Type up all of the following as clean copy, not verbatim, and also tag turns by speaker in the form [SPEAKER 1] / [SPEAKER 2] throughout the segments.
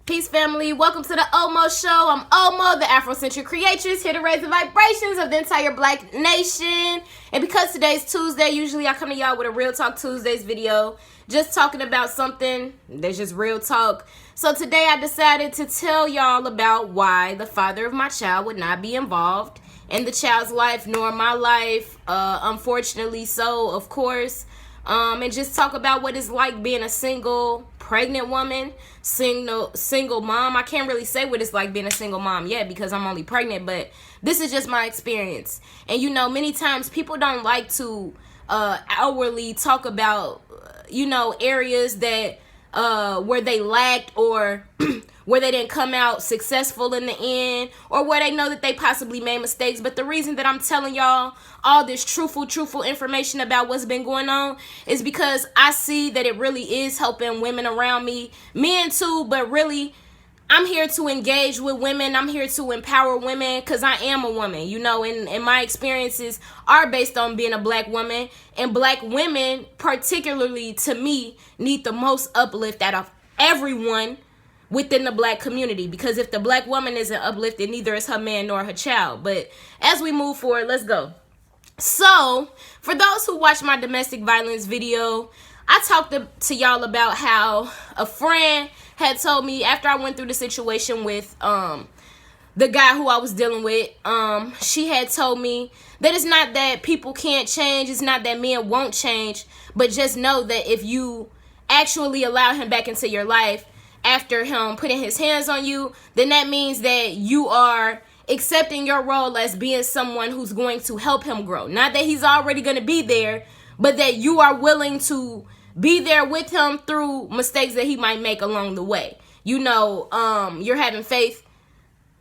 [SPEAKER 1] Peace, family. Welcome to the Omo Show. I'm Omo, the Afrocentric creatress, here to raise the vibrations of the entire Black nation. And because today's Tuesday, usually I come to y'all with a Real Talk Tuesdays video, just talking about something that's just real talk. So today I decided to tell y'all about why the father of my child would not be involved in the child's life nor my life. Unfortunately so, of course. And just talk about what it's like being a single pregnant woman, single mom. I can't really say what it's like being a single mom yet because I'm only pregnant, but this is just my experience. And you know, many times people don't like to outwardly talk about areas that where they lacked or where they didn't come out successful in the end, or where they know that they possibly made mistakes. But the reason that I'm telling y'all all this truthful information about what's been going on is because I see that it really is helping women around me, men too, but really I'm here to engage with women. I'm here to empower women because I am a woman, and my experiences are based on being a Black woman. And Black women, particularly to me, need the most uplift out of everyone within the Black community. Because if the Black woman isn't uplifted, neither is her man nor her child. But as we move forward, let's go. So, for those who watch my domestic violence video, I talked to y'all about how a friend had told me after I went through the situation with the guy who I was dealing with, she had told me that it's not that people can't change, it's not that men won't change, but just know that if you actually allow him back into your life after him putting his hands on you, then that means that you are accepting your role as being someone who's going to help him grow. Not that he's already going to be there, but that you are willing to be there with him through mistakes that he might make along the way. You're having faith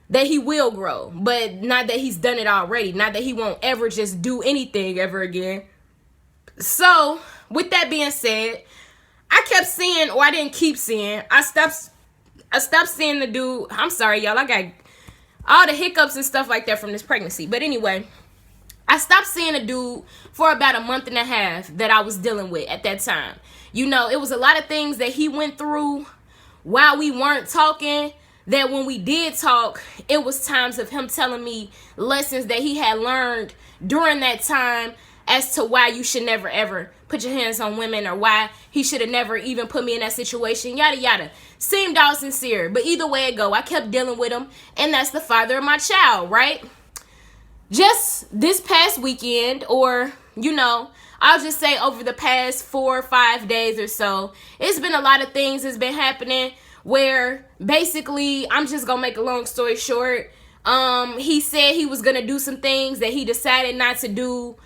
[SPEAKER 1] that he will grow, but not that he's done it already. Not that he won't ever just do anything ever again. So, with that being said, I kept seeing, or I didn't keep seeing, I stopped seeing the dude. I'm sorry, y'all. I got all the hiccups and stuff like that from this pregnancy. But anyway, I stopped seeing a dude for about a month and a half that I was dealing with at that time. It was a lot of things that he went through while we weren't talking, that when we did talk, it was times of him telling me lessons that he had learned during that time as to why you should never ever put your hands on women, or why he should have never even put me in that situation, yada yada. Seemed all sincere, but either way it go, I kept dealing with him, and that's the father of my child, right? Just this past weekend, or I'll just say over the past 4 or 5 days or so, it's been a lot of things that's been happening where basically, I'm just gonna make a long story short, he said he was gonna do some things that he decided not to do.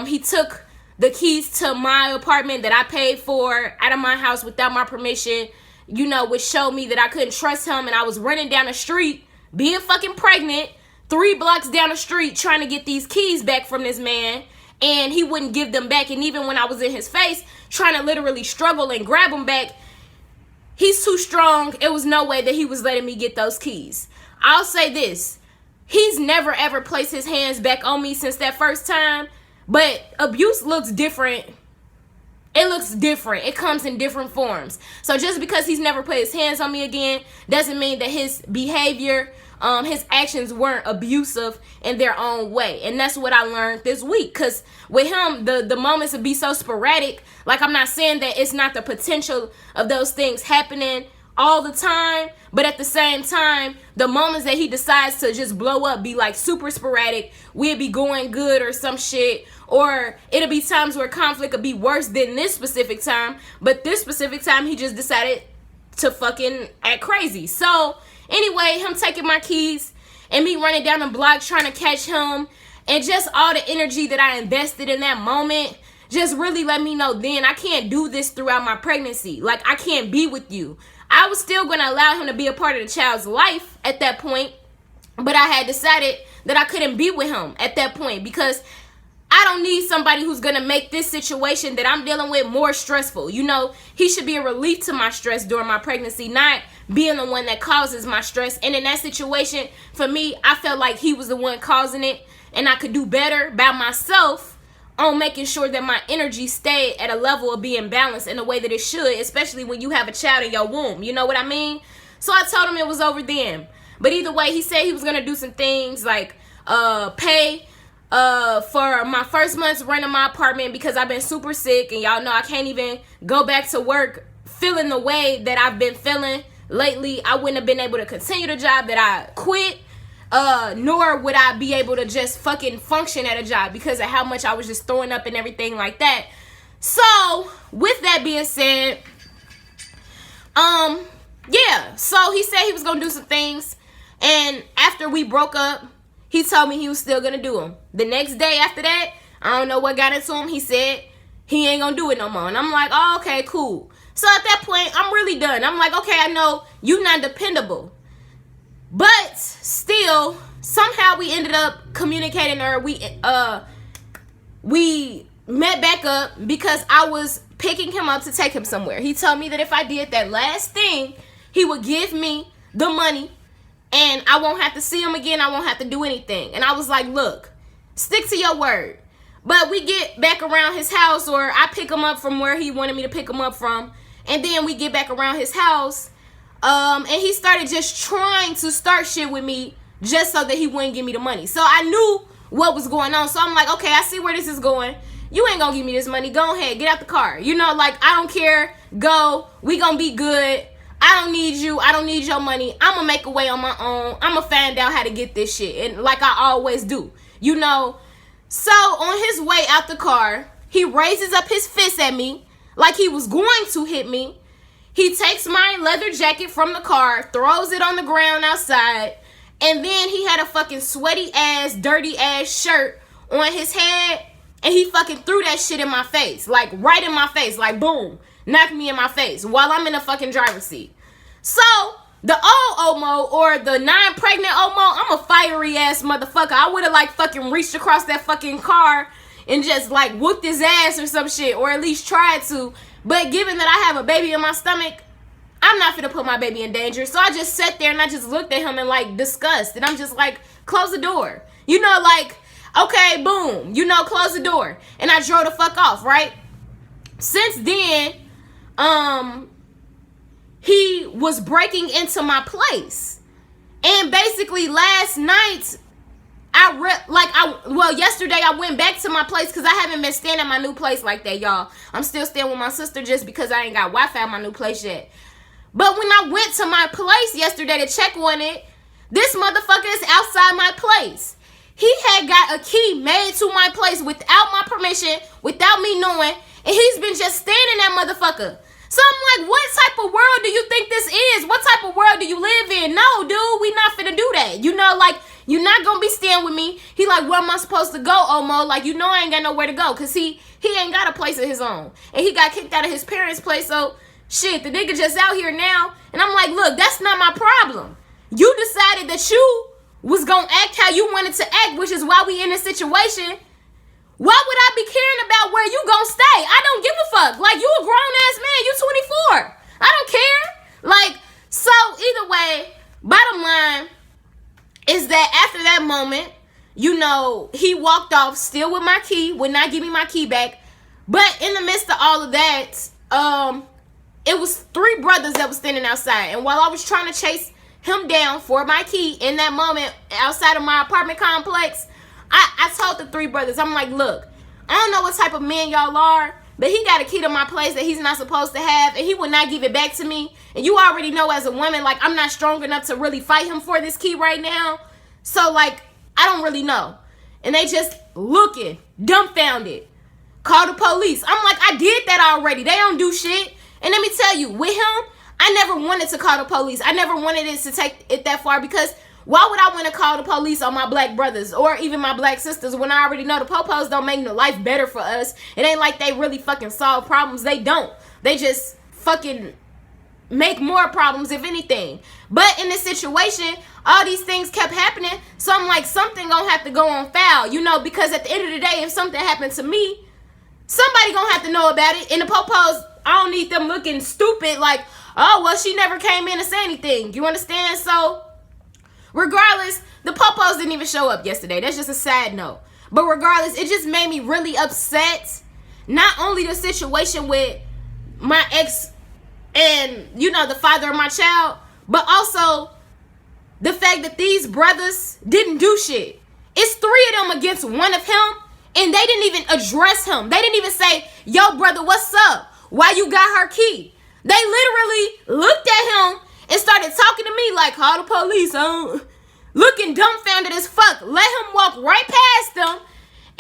[SPEAKER 1] He took the keys to my apartment that I paid for out of my house without my permission, which showed me that I couldn't trust him. And I was running down the street, being fucking pregnant, 3 blocks down the street, trying to get these keys back from this man, and he wouldn't give them back. And even when I was in his face, trying to literally struggle and grab them back, he's too strong. It was no way that he was letting me get those keys. I'll say this. He's never ever placed his hands back on me since that first time. But abuse looks different. It looks different. It comes in different forms. So just because he's never put his hands on me again doesn't mean that his behavior, his actions weren't abusive in their own way. And that's what I learned this week. Because with him, the moments would be so sporadic. Like, I'm not saying that it's not the potential of those things happening all the time, but at the same time, the moments that he decides to just blow up be like super sporadic. We'll be going good or some shit, or it'll be times where conflict could be worse than this specific time, but this specific time he just decided to fucking act crazy. So anyway, him taking my keys and me running down the block trying to catch him, and just all the energy that I invested in that moment just really let me know then I can't do this throughout my pregnancy. Like, I can't be with you. I was still going to allow him to be a part of the child's life at that point, but I had decided that I couldn't be with him at that point because I don't need somebody who's going to make this situation that I'm dealing with more stressful. He should be a relief to my stress during my pregnancy, not being the one that causes my stress. And in that situation, for me, I felt like he was the one causing it, and I could do better by myself on making sure that my energy stayed at a level of being balanced in a way that it should, especially when you have a child in your womb. You know what I mean? So I told him it was over then. But either way, he said he was gonna do some things like pay for my first month's rent of my apartment because I've been super sick, and y'all know I can't even go back to work feeling the way that I've been feeling lately. I wouldn't have been able to continue the job that I quit, nor would I be able to just fucking function at a job because of how much I was just throwing up and everything like that. So with that being said, yeah, so he said he was gonna do some things, and after we broke up, he told me he was still gonna do them. The next day after that, I don't know what got into him. He said he ain't gonna do it no more. And I'm like, oh, okay, cool. So at that point, I'm really done. I'm like, okay, I know you not dependable. But still, somehow we ended up communicating, or we met back up because I was picking him up to take him somewhere. He told me that if I did that last thing, he would give me the money and I won't have to see him again. I won't have to do anything. And I was like, look, stick to your word. But we get back around his house, or I pick him up from where he wanted me to pick him up from. And then we get back around his house. And he started just trying to start shit with me just so that he wouldn't give me the money. So I knew what was going on. So I'm like, okay, I see where this is going. You ain't gonna give me this money. Go ahead, get out the car. You know, like, I don't care. Go. We gonna be good. I don't need you. I don't need your money. I'm gonna make a way on my own. I'm gonna find out how to get this shit. And like I always do. You know? So on his way out the car, he raises up his fist at me like he was going to hit me. He takes my leather jacket from the car, throws it on the ground outside, and then he had a fucking sweaty ass, dirty ass shirt on his head, and he fucking threw that shit in my face, like right in my face, like boom, knocked me in my face while I'm in the fucking driver's seat. So the old Omo, or the non-pregnant Omo, I'm a fiery ass motherfucker. I would have like fucking reached across that fucking car and just like whooped his ass or some shit, or at least tried to. But given that I have a baby in my stomach, I'm not finna put my baby in danger. So I just sat there and I just looked at him in like disgust. And I'm just like, close the door. You know, like, okay, boom. You know, close the door. And I drove the fuck off, right? Since then, he was breaking into my place. And basically last night, yesterday I went back to my place because I haven't been staying at my new place like that, y'all. I'm still staying with my sister just because I ain't got Wi-Fi at my new place yet. But when I went to my place yesterday to check on it, this motherfucker is outside my place. He had got a key made to my place without my permission, without me knowing, and he's been just standing that motherfucker. So I'm like, what type of world do you think this is? What type of world do you live in? No, dude, we not finna do that. You know, like, you're not gonna be staying with me. He like, where am I supposed to go, Omo? Like, you know I ain't got nowhere to go. Because he ain't got a place of his own. And he got kicked out of his parents' place. So, shit, the nigga just out here now. And I'm like, look, that's not my problem. You decided that you was gonna act how you wanted to act, which is why we in this situation. Why would I be caring about where you gonna stay? I don't give a fuck. Like, you a grown-ass man. You 24. I don't care. Like, so either way, bottom line is that after that moment, you know, he walked off still with my key, would not give me my key back. But in the midst of all of that, it was 3 brothers that was standing outside. And while I was trying to chase him down for my key in that moment outside of my apartment complex, I told the 3 brothers, I'm like, look, I don't know what type of men y'all are, but he got a key to my place that he's not supposed to have, and he would not give it back to me. And you already know as a woman, like, I'm not strong enough to really fight him for this key right now. So, like, I don't really know. And they just looking, dumbfounded. Call the police. I'm like, I did that already. They don't do shit. And let me tell you, with him, I never wanted to call the police. I never wanted it to take it that far, because why would I want to call the police on my black brothers or even my black sisters when I already know the popos don't make no life better for us? It ain't like they really fucking solve problems. They don't. They just fucking make more problems, if anything. But in this situation, all these things kept happening. So I'm like, something gonna have to go on foul, you know, because at the end of the day, if something happened to me, somebody gonna have to know about it. And the popos, I don't need them looking stupid like, oh, well, she never came in to say anything. You understand? So regardless, the popos didn't even show up yesterday. That's just a sad note. But regardless, it just made me really upset. Not only the situation with my ex and, you know, the father of my child, but also the fact that these brothers didn't do shit. It's 3 of them against 1 of him, and they didn't even address him. They didn't even say, yo, brother, what's up? Why you got her key? They literally looked at him and started talking to me like, call the police. Looking dumbfounded as fuck. Let him walk right past them.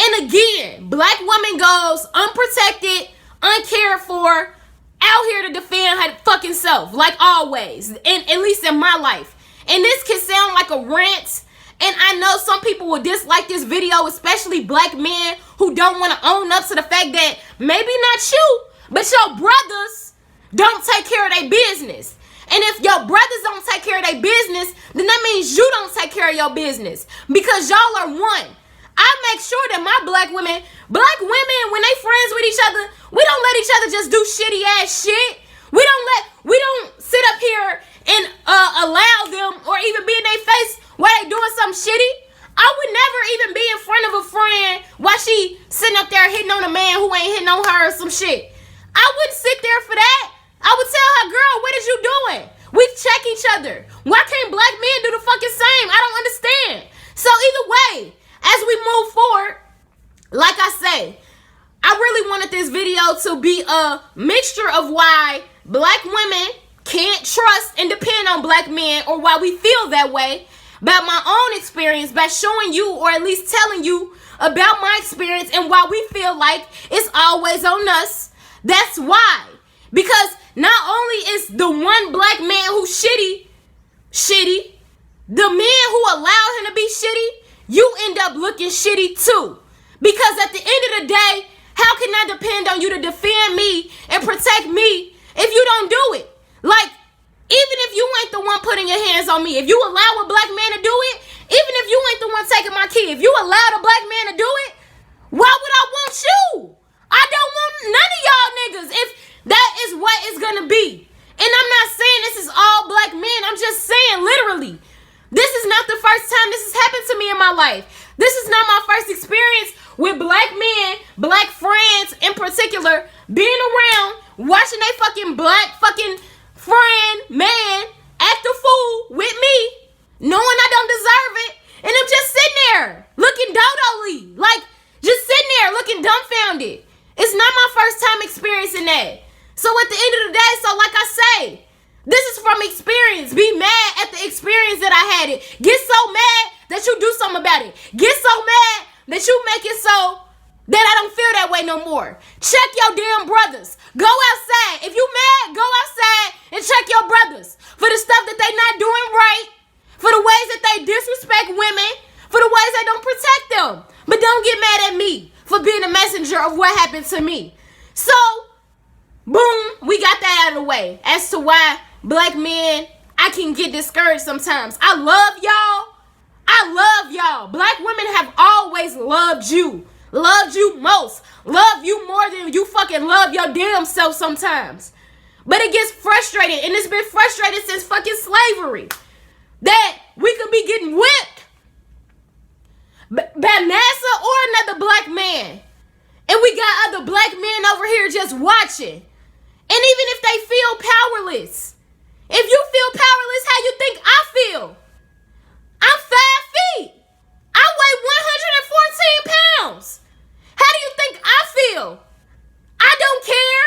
[SPEAKER 1] And again, black woman goes unprotected, uncared for, out here to defend her fucking self, like always, and at least in my life. And this can sound like a rant, and I know some people will dislike this video, especially black men who don't want to own up to the fact that maybe not you, but your brothers don't take care of their business. And if your brothers don't take care of their business, then that means you don't take care of your business, because y'all are one. I make sure that my black women, when they friends with each other, we don't let each other just do shitty ass shit. We don't sit up here and allow them or even be in their face while they doing something shitty. I would never even be in front of a friend while she sitting up there hitting on a man who ain't hitting on her or some shit. I wouldn't sit there for that. I would tell her, girl, what is you doing? We check each other. Why can't black men do the fucking same? I don't understand. So either way, as we move forward, like I say, I really wanted this video to be a mixture of why black women can't trust and depend on black men, or why we feel that way, about my own experience, by showing you, or at least telling you about my experience, and why we feel like it's always on us. That's why. Because not only is the one black man who's shitty, the men who allow him to be shitty, you end up looking shitty too. Because at the end of the day, how can I depend on you to defend me and protect me if you don't do it? Like, even if you ain't the one putting your hands on me, if you allow a black man to do it, even if you ain't the one taking my key, if you allow a black man to do it, why would I want you? I don't want none of y'all niggas if that is what it's gonna be. And I'm not saying this is all black men. I'm just saying, literally, this is not the first time this has happened to me in my life. This is not my first experience with black men, black friends in particular, being around, watching they fucking black fucking friend, man, act a fool with me, knowing I don't deserve it, and I'm just sitting there, looking dodo-ly, like, just sitting there looking dumbfounded. It's not my first time experiencing that. So at the end of the day, so like I say, this is from experience. Be mad at the experience that I had it. Get so mad that you do something about it. Get so mad that you make it so that I don't feel that way no more. Check your damn brothers. Go outside. If you mad, go outside and check your brothers for the stuff that they not doing right, for the ways that they disrespect women, for the ways they don't protect them. But don't get mad at me for being a messenger of what happened to me. So, boom, we got that out of the way as to why black men, I can get discouraged sometimes. I love y'all. Black women have always loved you most, love you more than you fucking love your damn self sometimes. But it gets frustrated, and it's been frustrated since fucking slavery, that we could be getting whipped by massa or another black man, and we got other black men over here just watching. And even if they feel powerless, if you feel powerless, how you think I feel? I'm 5 feet. I weigh 114 pounds. How do you think I feel? I don't care.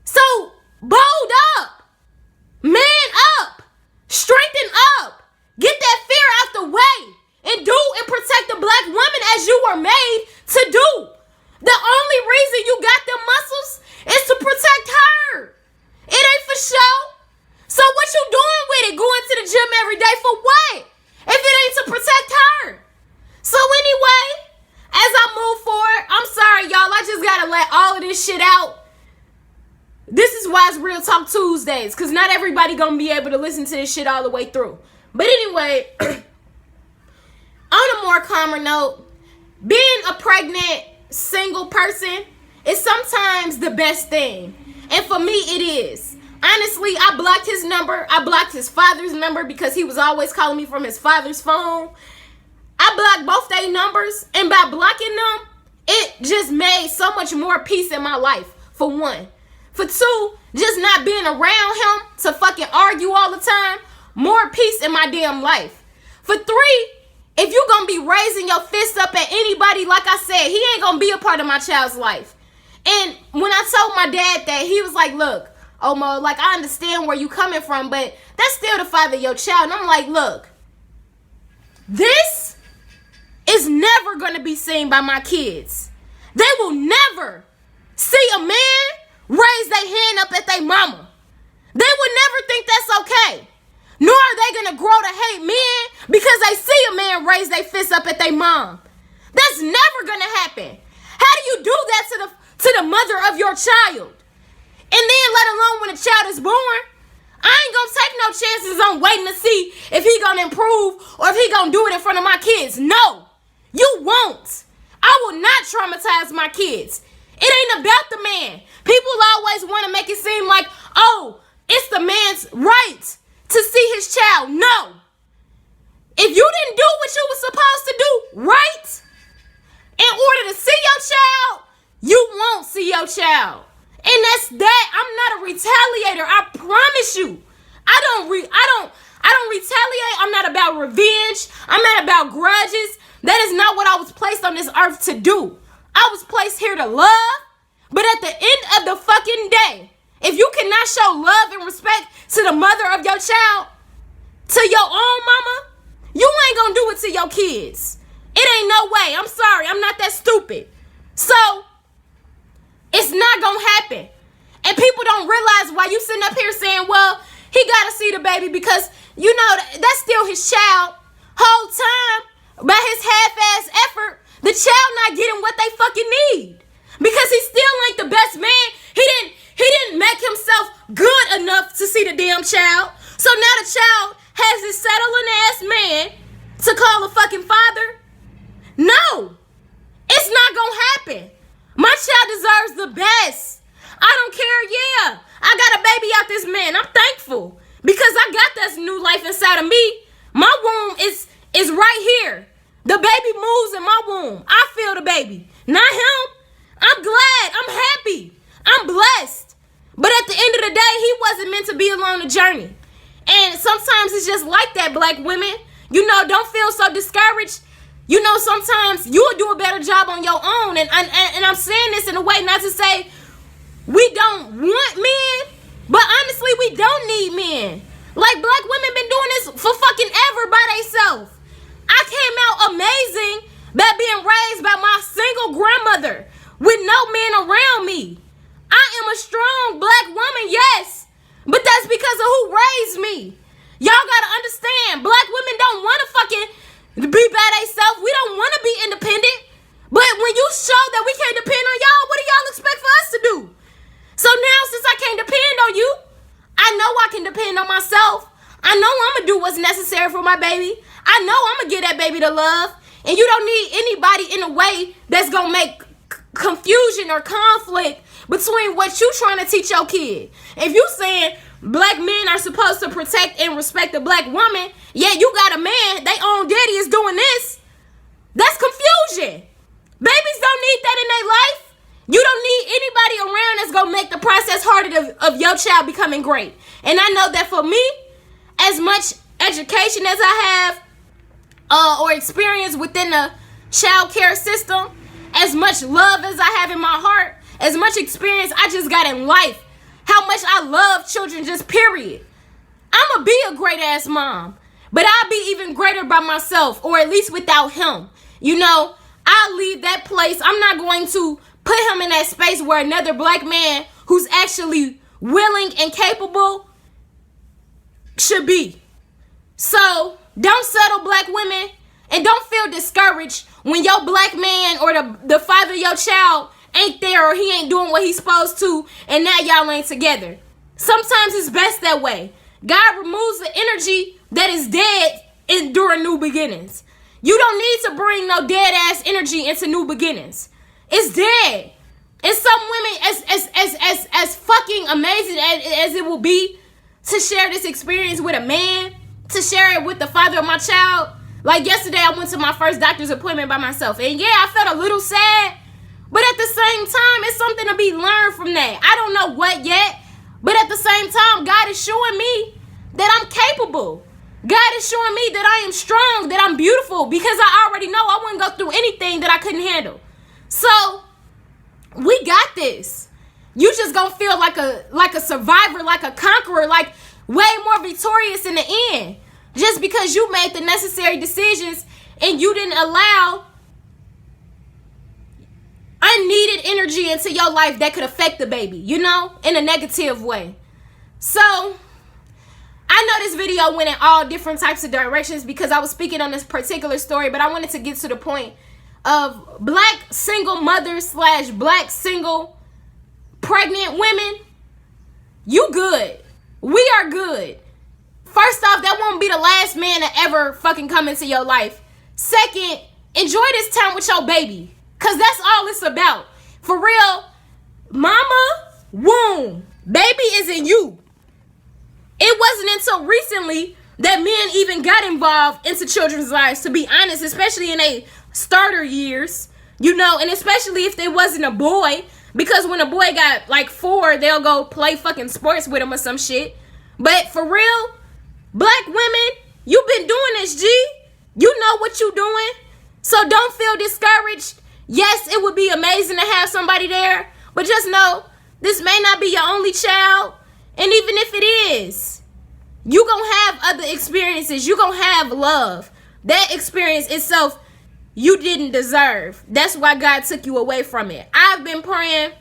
[SPEAKER 1] So, bold up. Man up. Strengthen up. Get that fear out the way. And do and protect the black woman as you were made to do. The only reason you got them muscles is to protect her. It ain't for show. So what you doing with it? Going to the gym every day for what? If it ain't to protect her. So anyway, as I move forward, I'm sorry, y'all. I just gotta let all of this shit out. This is why it's Real Talk Tuesdays, because not everybody gonna be able to listen to this shit all the way through. But anyway, on a more calmer note, being a pregnant single person is sometimes the best thing. And for me, it is. Honestly, I blocked his number. I blocked his father's number because he was always calling me from his father's phone. I blocked both their numbers, and by blocking them, it just made so much more peace in my life, for one. For two, just not being around him to fucking argue all the time peace in my damn life. For 3, if you gonna be raising your fist up at anybody, like I said, he ain't gonna be a part of my child's life. And when I told my dad that, he was like, look, Omo, like, I understand where you coming from, but that's still the father of your child. And I'm like, look, this is never gonna be seen by my kids. They will never see a man raise their hand up at their mama. They would never think that's okay. Nor are they gonna grow to hate men because they see a man raise their fist up at their mom. That's never gonna happen. How do you do that to the mother of your child? And then let alone when a child is born, I ain't gonna take no chances on waiting to see if he gonna improve or if he gonna do it in front of my kids. No, you won't. I will not traumatize my kids. It ain't about the man. People always want to make it seem like, oh, it's the man's right to see his child. No. If you didn't do what you were supposed to do right, in order to see your child, you won't see your child. And that's that. I'm not a retaliator. I promise you. I don't retaliate. I'm not about revenge. I'm not about grudges. That is not what I was placed on this earth to do. I was placed here to love. But at the end of the fucking day, if you cannot show love and respect to the mother of your child, to your own mama, you ain't gonna do it to your kids. It ain't no way. I'm sorry. I'm not that stupid. So, it's not gonna happen. And people don't realize why you sitting up here saying, well, he gotta see the baby because, you know, that's still his child. Whole time, by his half-ass effort, the child not getting what they fucking need. Because he still ain't the best man. He didn't make himself good enough to see the damn child. So now the child has this settling ass man to call a fucking father. No, it's not gonna happen. My child deserves the best. I don't care, yeah. I got a baby out this man. I'm thankful because I got this new life inside of me. My womb is right here. The baby moves in my womb. I feel the baby, not him. I'm glad. I'm happy. I'm blessed. But at the end of the day, he wasn't meant to be along the journey. And sometimes it's just like that, black women. You know, don't feel so discouraged. You know, sometimes you'll do a better job on your own. And I'm saying this in a way not to say we don't want men, but honestly, we don't need men. Like, black women been doing this for fucking ever by themselves. I came out amazing by being raised by my single grandmother with no men around me. I am a strong black woman, yes, but that's because of who raised me. Y'all gotta understand, black women don't want to fucking be by themselves. We don't want to be independent. But when you show that we can't depend on y'all, what do y'all expect for us to do? So now, since I can't depend on you, I know I can depend on myself. I know I'm going to do what's necessary for my baby. I know I'm going to give that baby the love. And you don't need anybody in a way that's going to make confusion or conflict between what you trying to teach your kid. If you saying black men are supposed to protect and respect the black woman, yet you got a man, they own daddy is doing this, that's confusion. Babies don't need that in their life. You don't need anybody around that's going to make the process harder of your child becoming great. And I know that for me, as much education as I have or experience within the child care system, as much love as I have in my heart, as much experience I just got in life, how much I love children, just period. I'm going to be a great ass mom, but I'll be even greater by myself, or at least without him. You know, I'll leave that place. I'm not going to put him in that space where another black man who's actually willing and capable should be. So don't settle, black women, and don't feel discouraged when your black man or the father of your child ain't there, or he ain't doing what he's supposed to, and now y'all ain't together. Sometimes it's best that way. God removes the energy that is dead during new beginnings. You don't need to bring no dead ass energy into new beginnings. It's dead. And some women, as fucking amazing as it will be to share this experience with a man, to share it with the father of my child. Like yesterday, I went to my first doctor's appointment by myself. And yeah, I felt a little sad. But at the same time, it's something to be learned from that. I don't know what yet. But at the same time, God is showing me that I'm capable. God God is showing me that I am strong, that I'm beautiful, because I already know I wouldn't go through anything that I couldn't handle. So we got this. You just gonna feel like a survivor, like a conqueror, like way more victorious in the end. Just because you made the necessary decisions and you didn't allow unneeded energy into your life that could affect the baby, you know, in a negative way. So I know this video went in all different types of directions because I was speaking on this particular story, but I wanted to get to the point of black single mothers / black single pregnant women. You good. We are good. First off, that won't be the last man to ever fucking come into your life. Second, enjoy this time with your baby, because that's all it's about. For real, mama, womb, baby is in you. It wasn't until recently that men even got involved into children's lives, to be honest, especially in a starter years, you know, and especially if there wasn't a boy, because when a boy got like 4, they'll go play fucking sports with him or some shit. But for real, black women, you've been doing this, G. You know what you doing. So don't feel discouraged. Yes, it would be amazing to have somebody there, but just know this may not be your only child. And even if it is, you gonna have other experiences. You gonna have love. That experience itself, you didn't deserve. That's why God took you away from it. I've been praying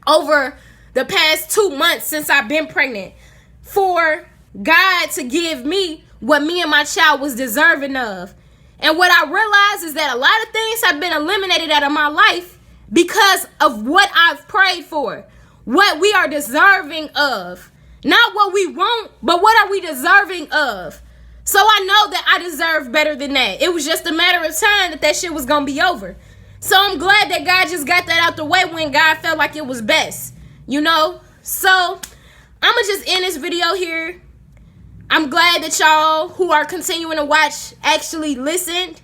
[SPEAKER 1] over the past 2 months since I've been pregnant for God to give me what me and my child was deserving of. And what I realized is that a lot of things have been eliminated out of my life because of what I've prayed for, what we are deserving of. Not what we want, but what are we deserving of? So I know that I deserve better than that. It was just a matter of time that shit was going to be over. So I'm glad that God just got that out the way when God felt like it was best, you know? So I'm going to just end this video here. I'm glad that y'all who are continuing to watch actually listened.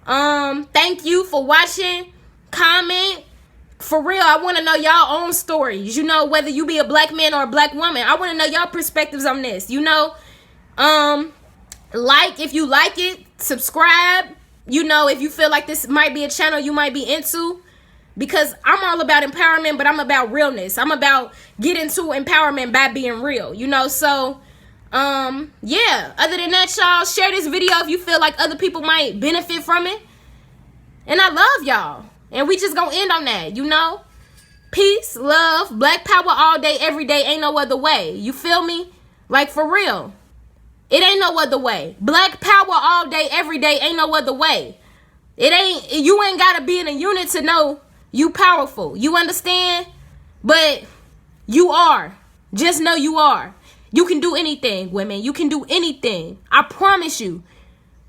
[SPEAKER 1] Thank you for watching. Comment. For real, I want to know y'all own stories. You know, whether you be a black man or a black woman. I want to know y'all perspectives on this. You know, like if you like it, subscribe. You know, if you feel like this might be a channel you might be into. Because I'm all about empowerment, but I'm about realness. I'm about getting to empowerment by being real. You know, so yeah, other than that, y'all, share this video if you feel like other people might benefit from it. And I love y'all. And we just gonna end on that, you know? Peace, love, black power all day, every day. Ain't no other way. You feel me? Like, for real. It ain't no other way. Black power all day, every day. Ain't no other way. You ain't gotta be in a unit to know you powerful. You understand? But you are. Just know you are. You can do anything, women. You can do anything. I promise you.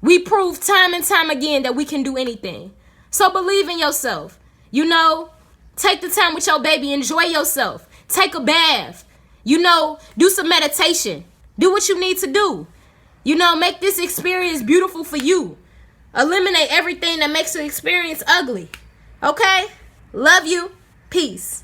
[SPEAKER 1] We prove time and time again that we can do anything. So believe in yourself. You know, take the time with your baby. Enjoy yourself. Take a bath. You know, do some meditation. Do what you need to do. You know, make this experience beautiful for you. Eliminate everything that makes the experience ugly. Okay? Love you. Peace.